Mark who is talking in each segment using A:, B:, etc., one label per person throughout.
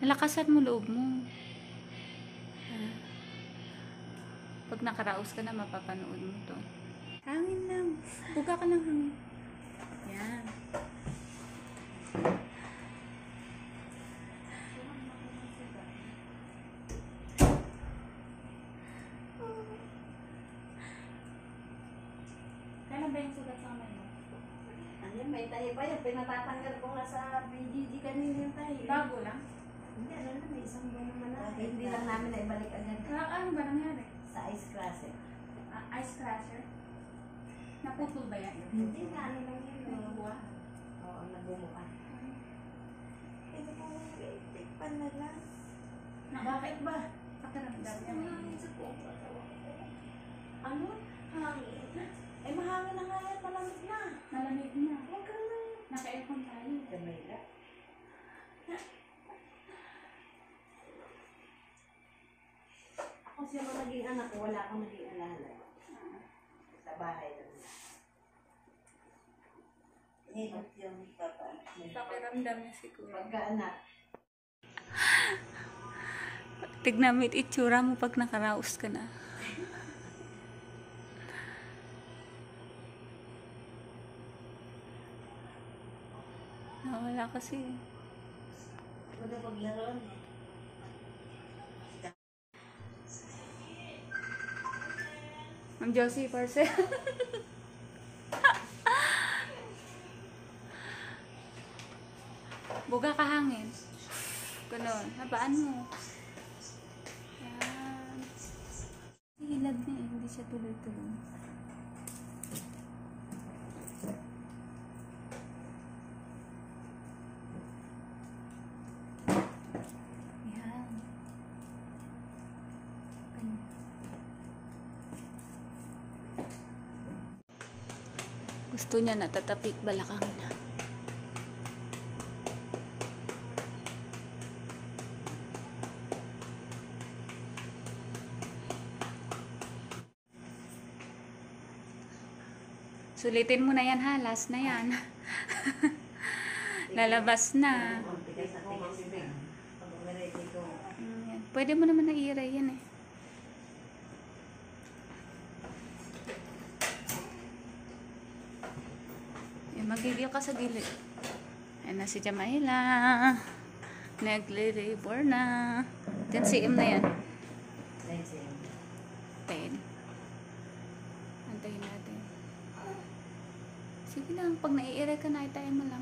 A: Nalakasan mo loob mo. Pag nakaraos ka na, mapapanood mo to. Hangin lang. Buga ka ng hangin. Yan. Kailan ba yung sugat sa kamay mo?
B: Ano, may tahi pa yun. Pinatatanggal ko nga sa BGG kanina yung tahi.
A: Bago lang?
B: Hindi, ano na, may isang buwan naman na. Hindi lang namin na ibalik agad
A: Ano ba nangyari?
B: sa ice crusher.
A: Ice crusher? Naputol ba yan?
B: Hindi na, ano lang yun.
A: Nagbuwa?
B: Oo, nagmumuka. Pwede ko tikpan na lang.
A: Bakit ba? Pakiramdam niya may
B: Mahangin sa buong katawan ko. Ano? Hangin. Eh, mahangin na nga yan. Malamig na.
A: malamig na.
B: Huwag ka na.
A: Naka-aircon tayo.
B: Kamay na. Ako siya naging anak ko, wala akong naging alaala. Sa bahay lang. Hirap yung papa.
A: Pakiramdam niya siguro.
B: Pagka-anak.
A: Tignan mo itsura mo pag nakaraos ka na. Nawala kasi.
B: Wala paglaroan eh.
A: Ma'am Josie, parcel. Buga ka hangin. Ganon. Habaan mo. Yan. Hilad na eh. Hindi siya tuloy-tuloy. Yan. Ganyan. Gusto niya natatapik balakang na. Sulitin mo na yan ha, last na yan. Lalabas na. Yan. Pwede mo naman na-iray yan eh. Yan, magigil ka sa gilid. Ayan na si Jamaila. Nagli-labor na. 10 cm na yan. 10. Antayin natin. Sige lang, pag naiiray ka na, itayin mo lang.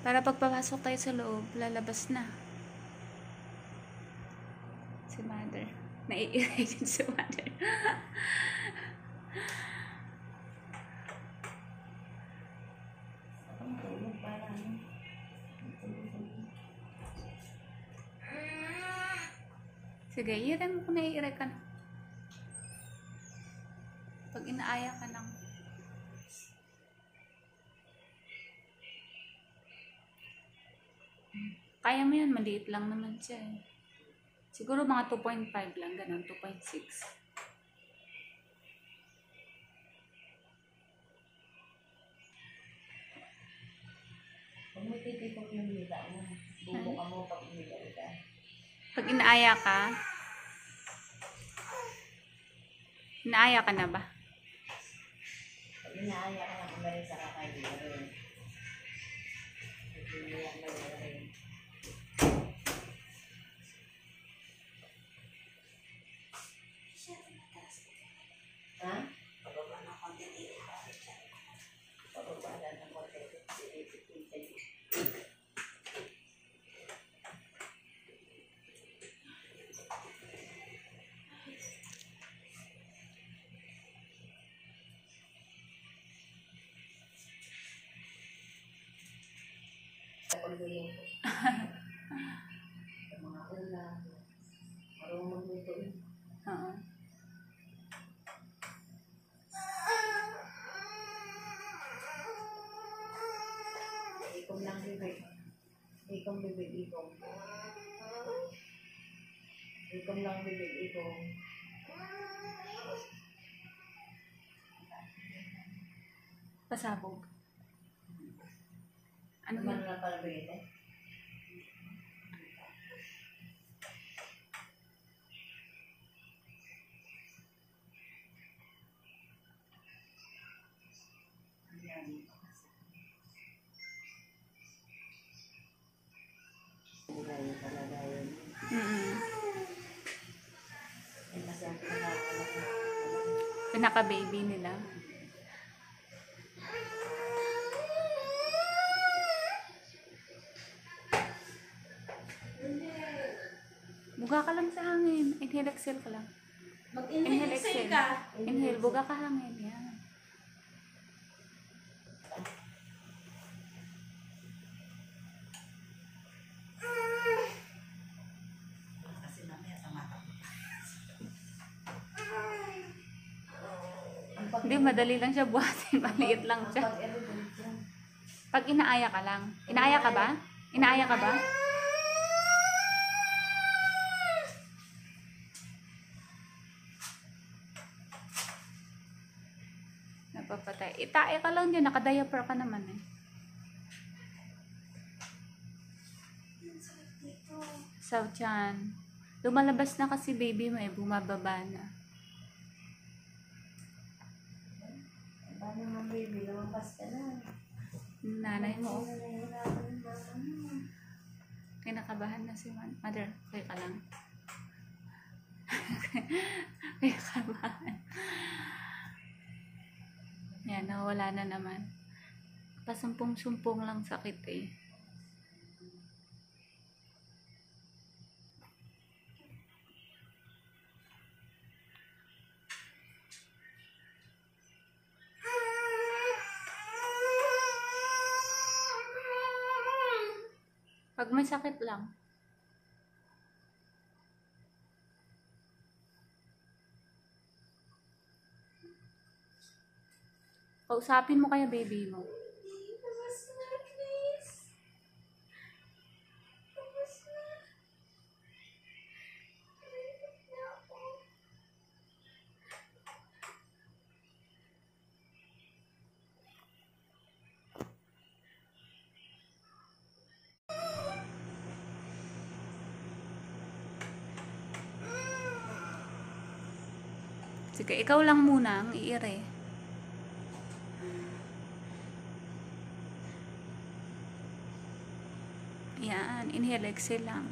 A: Para pagpapasok tayo sa loob, lalabas na. Si mother. Naiiray din si mother. Sige, iiray mo kung naiiray ka na. Pag inaaya ka ng kaya mo yan, maliit lang naman siya eh. Siguro mga 2.5 lang, ganun, 2.6.
B: Pag mo titipok yung hila mo, bubo ka mo pag hila ka.
A: Pag inaaya ka na ba?
B: Pag inaaya ka na kumarin sa kakain mo rin. Ha? Pababa na konti dito. Pababa na konti dito. Pagluto. Sa mga ulam. Marunong magluto yun.
A: Oo.
B: Ikom lang bibig. Ikom bibig, ikom. Ikom lang bibig, ikom.
A: Pasabog. Ano
B: Ano
A: yun?
B: na pala bibig eh?
A: Mm.
B: Yan kasi ang pinaka-anak na.
A: Pinaka-baby nila. Buga ka lang sa hangin. Inhale, exhale ka lang.
B: Mag-inhale, exhale ka.
A: Inhale, buga ka hangin. Yan.
B: Kasi mamaya tamatak.
A: Hindi, madali lang siya buhatin. Maliit lang siya. Pag inaaya ka lang. Inaaya ka ba? Inaaya ka ba? Napapatay. Itae ka lang dyan. Naka-diaper ka naman eh. So, tiyan. Lumalabas na kasi baby mo eh. Bumababa na.
B: Paano nga baby? Lumampas ka na.
A: Nanay mo.
B: Nahihirapan yung mama mo.
A: Kinakabahan na si mother. Okay ka lang. Kinakabahan. Yan, nawala na naman. Pasumpong-sumpong lang sakit eh. Pag may sakit lang. Kausapin mo kaya baby mo. Sige, ikaw lang muna ang iire. Yan, inhale, exhale lang.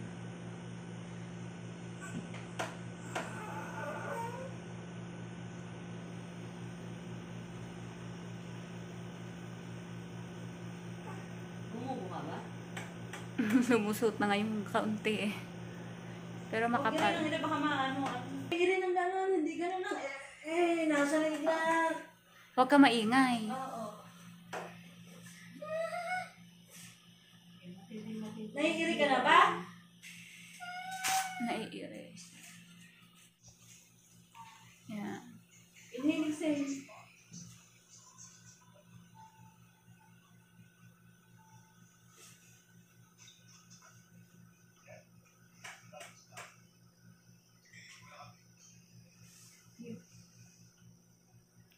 B: Bumubo ka ba?
A: Lumusot na nga yung kaunti eh. Pero
B: Huwag
A: makapal.
B: ganun, hindi baka maano. Hindi rin ang ganun, hindi ganun lang. Nasa ligla.
A: Huwag ka maingay.
B: Oo. Naiiri ka na ba?
A: Naiire. Yan.
B: Inhale, exhale.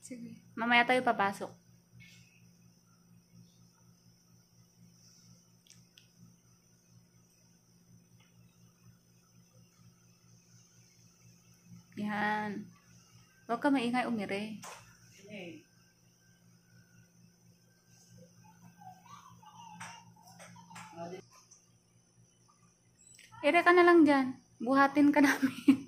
A: Sige. Mamaya tayo papasok. Yan. Huwag ka maingay, umire. Ire ka na lang dyan. Buhatin ka namin.